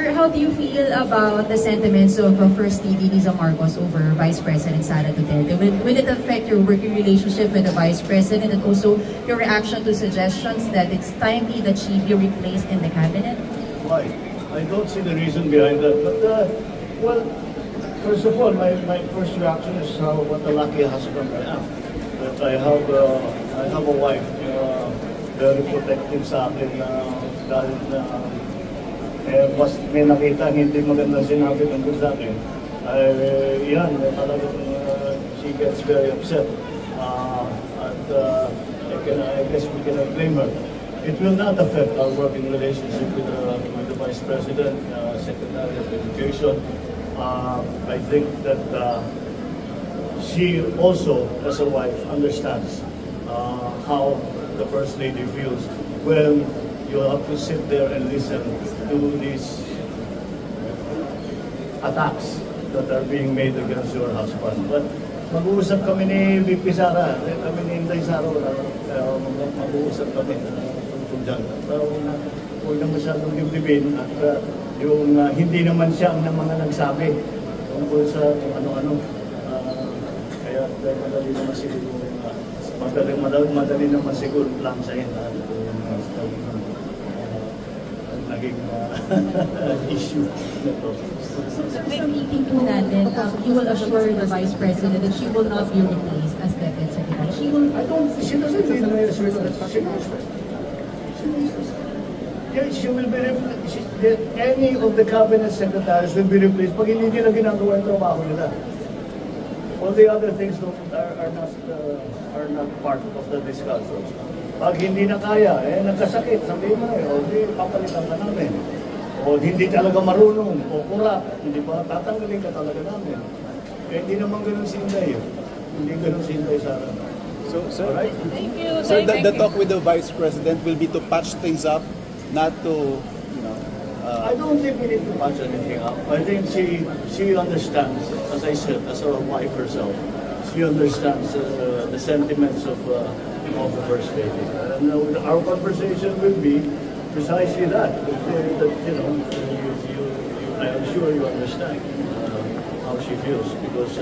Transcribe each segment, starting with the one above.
Sir, how do you feel about the sentiments of First Lady Liza Marcos over Vice President Sara Duterte? Will it affect your working relationship with the Vice President and also your reaction to suggestions that it's timely that she be replaced in the cabinet? Why? I don't see the reason behind that. But, well, first of all, my first reaction is what a lucky husband I am. That I have a wife very protective sa akin dahil mas may nakita hindi maganda sinabi tungkol sa akin. Yan, talagang she gets very upset. I guess we cannot blame her. It will not affect our working relationship with the Vice President, Secretary of Education. I think that she also, as a wife, understands how the First Lady feels when you have to sit there and listen to these attacks that are being made against your husband. But mag-uusap kami ni VP Sara, kami ni Inday Sara, mag-uusap kami tungkol dyan. Huwag na masyadong dibdibin at yung hindi naman siya ang mga nagsabi tungkol sa ano-ano. Kaya madali naman siguro madali naman siguro lang sa inyo naging issue nito. So sa meeting po natin, you will assure the Vice President that she will not be replaced as Deputy Secretary. She doesn't need my assurance. She will be replaced. Any of the cabinet secretaries will be replaced pag hindi nila ginagawa yung trabaho nila. All the other things are not part of the discussion. Pag hindi na kaya, nagkasakit, sabihin mo papalitan ka namin. O hindi talaga marunong, o kurap, hindi pa tatanggalin ka talaga namin. Hindi naman ganun si Inday. Hindi ganun si Inday Sara. So, sir, right? Thank you. So the talk with the Vice President will be to patch things up, not to, I don't think we need to patch anything up. I think she understands, as I said, as a wife herself. She understands the sentiments of the First Lady. And our conversation will be precisely that. I am sure you understand how she feels because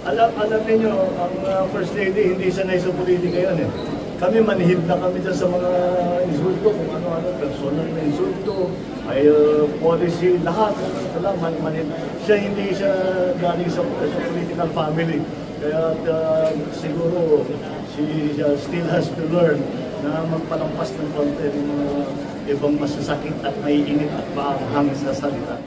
alam niyo, ang First Lady hindi sanay sa politika yan eh. Kami manhid na kami dyan sa mga insulto, kung ano-ano, personal na insulto, ay policy, lahat. Manhid. Hindi siya galing sa political family. Kaya siguro, she still has to learn na magpalampas ng konti ng ibang masasakit at may init at maanghang sa salita.